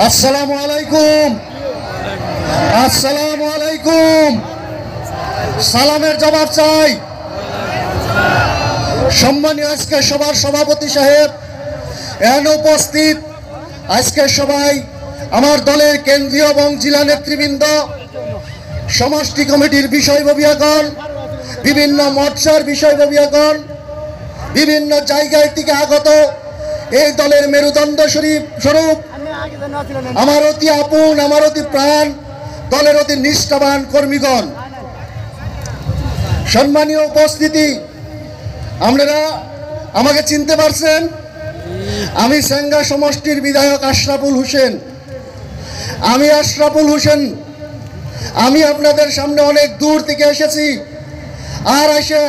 আসসালামু আলাইকুম, আসসালামু আলাইকুম। সালামের জবাব চাই। সম্মানীয় আজকে সবার সভাপতি সাহেব, এখানে উপস্থিত আজকে সবাই আমার দলের কেন্দ্রীয় এবং জেলা নেতৃবৃন্দ, সমষ্টি কমিটির বিষয়ববীয়াগণ, বিভিন্ন মোর্চার বিষয়ববীয়াগণ, বিভিন্ন জায়গায় থেকে আগত এই দলের মেরুদণ্ড স্বরূপ আমার অতি আপন, আমার অতি প্রাণ, দলের অতি নিষ্ঠাবান কর্মীগণ, সম্মানীয় উপস্থিতি, আপনারা আমাকে চিনতে পারছেন? আমি সেঙ্গা সমষ্টির বিধায়ক আশরাফুল হোসেন। আমি আশরাফুল হোসেন। আমি আপনাদের সামনে অনেক দূর থেকে এসেছি। আর এসে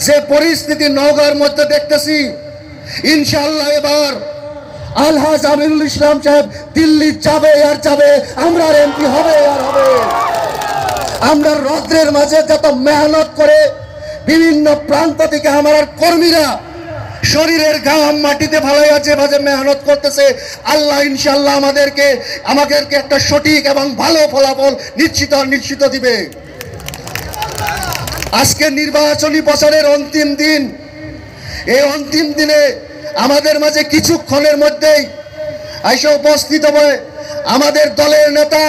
যে পরিস্থিতি নওগাঁর মধ্যে দেখতেছি, ইনশাআল্লাহ এবার আলহাজ আমিনুল ইসলাম সাহেব দিল্লি যাবে আর যাবে, আমরা এমপি হবে আর হবে। আমরা রৌদ্রের মাঝে যত মেহনত করে বিভিন্ন প্রান্ত থেকে আমার কর্মীরা শরীরের ঘাম মাটিতে ফালাইয়া যেভাবে মেহনত করতেছে, আল্লাহ ইনশাআল্লাহ আমাদেরকে একটা সঠিক এবং ভালো ফলাফল নিশ্চিত দিবে। আজকে নির্বাচনী বছরের অন্তিম দিন। এই অন্তিম দিনে আমাদের মাঝে কিছুক্ষণের মধ্যেই এসে উপস্থিত হবে আমাদের দলের নেতা,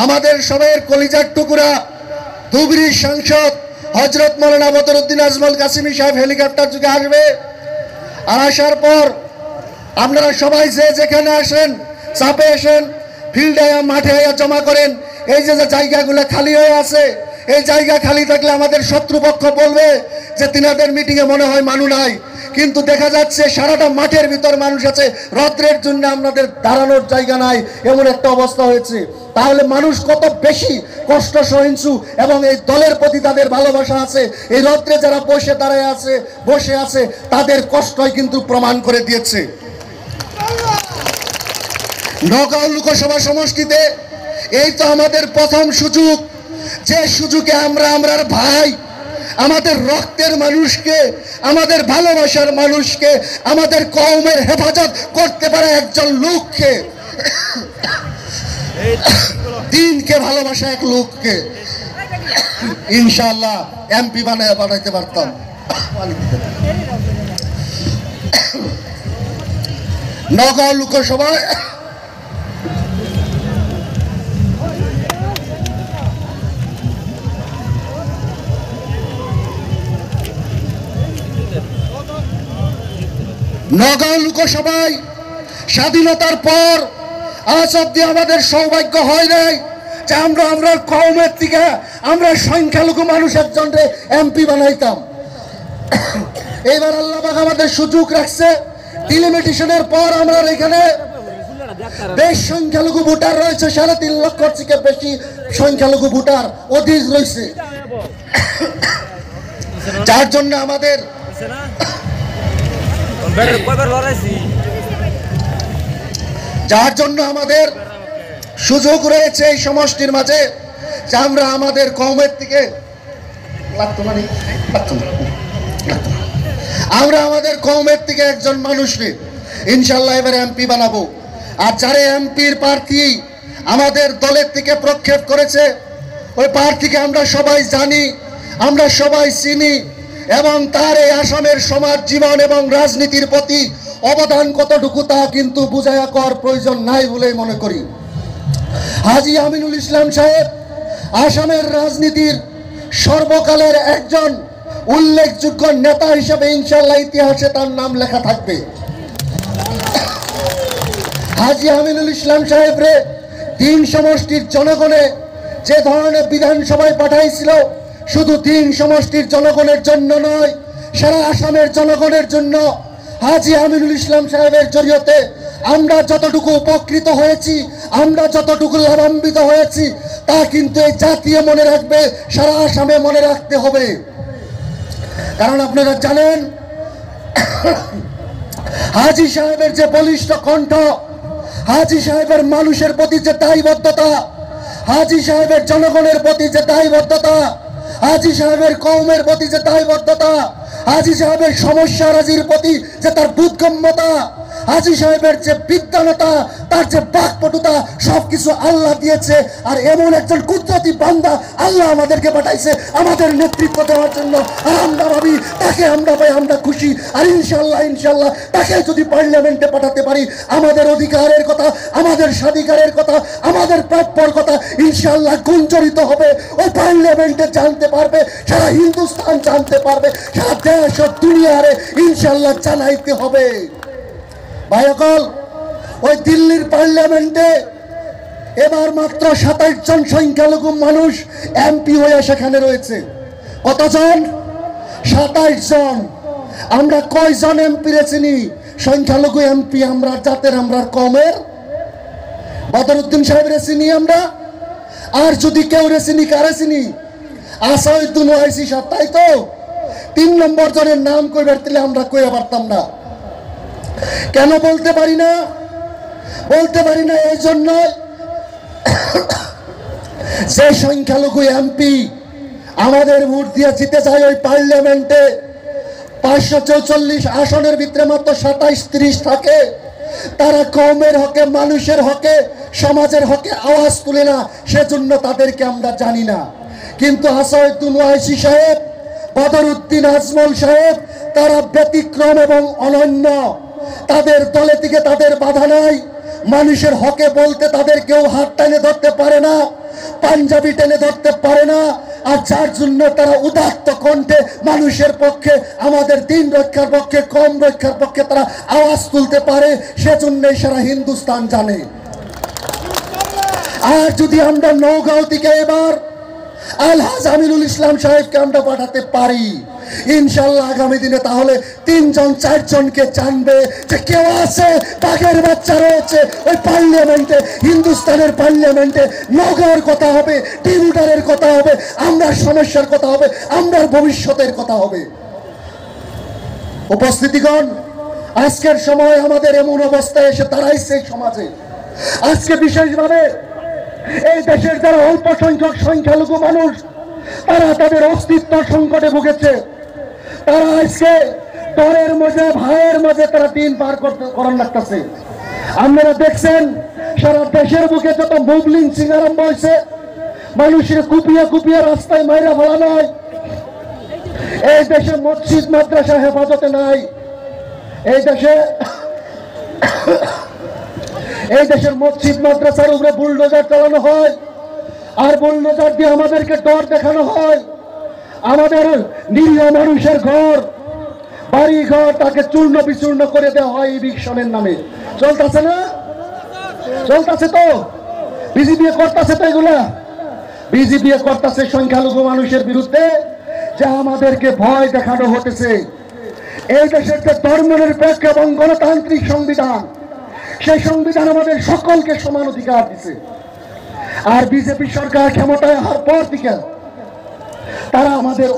আমাদের সবাইয়ের কলিজার টুকরা ধুবড়ীর সাংসদ হযরত মাওলানা বদরউদ্দিন আজমল কাসিমি সাহেব হেলিকপ্টার যুগে আসবে। আর আসার পর আপনারা সবাই যে যেখানে আসেন, চাপে আসেন, ফিল্ডে মাঠে জমা করেন। এই যে জায়গাগুলো খালি হয়ে আছে, এই জায়গা খালি থাকলে আমাদের শত্রুপক্ষ বলবে যে তিনাদের মিটিংয়ে মনে হয় মানুষ নাই, কিন্তু দেখা যাচ্ছে সারাটা মাঠের ভিতর মানুষ আছে। রৌদ্রের জন্য আমাদের দাঁড়ানোর জায়গা নাই, এমন একটা অবস্থা হয়েছে। তাহলে মানুষ কত বেশি কষ্ট সহিষ্ণু এবং এই দলের প্রতি তাদের ভালোবাসা আছে। এই রৌদ্রে যারা বসে আছে তাদের কষ্টই কিন্তু প্রমাণ করে দিয়েছে। নওগাঁ লোকসভা সমষ্টিতে এই তো আমাদের প্রথম সুযোগ, যে সুযোগে আমরার ভাই, আমাদের রক্তের মানুষকে, আমাদের ভালোবাসার মানুষকে, আমাদের কওমের হেফাজত করতে পারে একজন লোককে, দিনকে ভালোবাসা এক লোককে ইনশাআল্লাহ এমপি বানাইতে পারতাম। নওগাঁ লোকসভায় স্বাধীনতার পর আজ অব্দি আমাদের সৌভাগ্য হয় নাই যে আমরা কওমের থেকে আমরা সংখ্যালঘু মানুষ একজনকে এমপি বানাইতাম। এবার আল্লাহ পাক আমাদের সুযোগ রাখছে। ডিলিমিটেশনের পর আমরা এখানে বেশ সংখ্যালঘু ভোটার রয়েছে, 3.5 লক্ষ থেকে বেশি সংখ্যালঘু ভোটার অধিক রয়েছে, যার জন্য আমাদের সুযোগ রয়েছে এই সমষ্টির মাঝে যে আমরা আমাদের কওমের থেকে একজন মানুষকে ইনশাআল্লাহ এবারে এমপি বানাবো। আর যারা এমপির প্রার্থী আমাদের দলের থেকে প্রক্ষেপ করেছে, ওই প্রার্থীকে আমরা সবাই জানি, আমরা সবাই চিনি, এবং তার এই আসামের সমাজ জীবন এবং রাজনীতির প্রতি অবদান কতটুকু তা কিন্তু বুঝাইয়া করার প্রয়োজন নাই বলেই মনে করি। হাজী আমিনুল ইসলাম সাহেব আসামের রাজনীতির সর্বকালের একজন উল্লেখযোগ্য নেতা হিসেবে ইনশাআল্লাহ ইতিহাসে তার নাম লেখা থাকবে। হাজী আমিনুল ইসলাম সাহেবরে তিন সমষ্টির জনগণে যে ধরনের বিধানসভায় পাঠাইছিল, শুধু তিন সমষ্টির জনগণের জন্য নয়, সারা আসামের জনগণের জন্য হাজী আমিনুল ইসলাম সাহেবের জরিয়তে আমরা যতটুকু উপকৃত হয়েছি, আমরা যতটুকু লাভান্বিত হয়েছি, তা কিন্তু এই জাতীয় মনে রাখবে, সারা আসামে মনে রাখতে হবে। কারণ আপনারা জানেন হাজী সাহেবের যে বলিষ্ঠ কণ্ঠ, হাজী সাহেবের মানুষের প্রতি যে দায়বদ্ধতা, হাজী সাহেবের জনগণের প্রতি যে দায়বদ্ধতা, হাজী সাহেবের কওমের প্রতি যে দায়বদ্ধতা, হাজী সাহেবের সমস্যা রাজির প্রতি যে তার বুদ্ধগম্যতা, হাজী সাহেবের যে বিদ্যানতা, তার যে বাকপটুতা, সবকিছু আল্লাহ দিয়েছে। আর এমন একজন কুদরতি বান্দা আল্লাহ আমাদেরকে পাঠাইছে আমাদের নেতৃত্ব দেওয়ার জন্য। আর আমরা ভাবি তাকে আমরা পাই, আমরা খুশি। আর ইনশাল্লাহ ইনশাল্লাহ তাকে যদি পার্লামেন্টে পাঠাতে পারি, আমাদের অধিকারের কথা, আমাদের স্বাধিকারের কথা, আমাদের প্রাপ্যর কথা ইনশাল্লাহ গুঞ্জরিত হবে। ওই পার্লামেন্টে জানতে পারবে, সারা হিন্দুস্তান জানতে পারবে, সারা দেশ ও দুনিয়ারে ইনশাল্লাহ জানাইতে হবে। ভাইসকল, ওই দিল্লির পার্লামেন্টে এবার মাত্র 27 জন সংখ্যালঘু মানুষ এমপি হয়ে সেখানে রয়েছে। কতজন? 27 জন। আমরা কয়জন এমপি চিনি? সংখ্যালঘু এমপি আমরা জাতের, আমরা কমের। বদরুদ্দিন সাহেবের চিনি আমরা। আর যদি কেউ চিনি, কারে চিনি? আসাদুদ্দিন ওয়াইসি সাহেব, তাই তো? 3 নম্বর জনের নাম কইবার দিলে আমরা কইয়া পারতাম না। কেন বলতে পারি না? বলতে পারি না এই জন্য যে সংখ্যালঘু এমপি আমাদের ভোট দিয়ে জিতে যায় ওই পার্লামেন্টে, 544 আসনের ভিতরে মাত্র 27-30 থাকে। তারা কওমের হকে, মানুষের হকে, সমাজের হকে আওয়াজ তুলে না, সেজন্য তাদেরকে আমরা জানি না। কিন্তু আসাদুদ্দিন ওয়াইসি সাহেব, বদরুদ্দিন আজমল সাহেব, তারা ব্যতিক্রম এবং অনন্য। তাদের দলে থেকে তাদের বাধা নাই। মানুষের হকে বলতে তাদের কেউ হাত টেনে ধরতে পারে না, পাঞ্জাবি টেনে ধরতে পারে না। আর যার জন্য তারা উদাত্ত কণ্ঠে মানুষের পক্ষে, আমাদের দিন রক্ষার পক্ষে, কম রক্ষার পক্ষে তারা আওয়াজ তুলতে পারে, সেজন্যই সারা হিন্দুস্তান জানে। আর যদি আমরা নওগাঁও থেকে এবার আলহাজ আমিনুল ইসলাম সাহেবকে আমরা পাঠাতে পারি ইনশাল্লাহ আগামী দিনে, তাহলে 3-4 জনকে জানবে যে কেউ আছে, বাঘের বাচ্চা রয়েছে ওই পার্লামেন্টে, হিন্দুস্তানের পার্লামেন্টে। নওগাঁর কথা হবে, টিউটারের কথা হবে, আমরা সমস্যার কথা হবে, আমরা ভবিষ্যতের কথা হবে। উপস্থিতিগণ, আজকের সময় আমাদের এমন অবস্থায় এসে দাঁড়াইছে সমাজে। আজকে বিশেষভাবে এই দেশের যারা অল্প সংখ্যক সংখ্যালঘু মানুষ, তারা তাদের অস্তিত্ব সংকটে ভুগেছে। তারা আজকে দলের মাঝে, ভাইয়ের মাঝে তারা দিন পার করার লাগতেছে। আপনারা দেখছেন সারা দেশের বুকে যত মুভলিং সিং আরম্ভ হয়েছে, মানুষের কুপিয়ে কুপিয়ে রাস্তায় মাইরা ফেলানো হয়। এই দেশে মসজিদ মাদ্রাসা হেফাজতে নাই। এই দেশের মসজিদ মাদ্রাসার উপরে বুলডোজার চালানো হয়, আর বুলডোজার দিয়ে আমাদেরকে ডর দেখানো হয়। আমাদের নিরীহ মানুষের ঘর, বাড়ি ঘর, তাকে চূর্ণ বিচূর্ণ করে দেওয়া হয় ইভিকশনের নামে। চলতেছে না? চলতেছে তো? বিজেপি করতেছে তো এগুলা। বিজেপি করতেছে সংখ্যালঘু মানুষের বিরুদ্ধে, যা আমাদেরকে ভয় দেখানো হতেছে। এই দেশের যে ধর্মনিরপেক্ষ এবং গণতান্ত্রিক সংবিধান, সেই সংবিধান আমাদের সকলকে সমান অধিকার দিছে। আর বিজেপি সরকার ক্ষমতায় আসার পর থেকে তারা আমাদের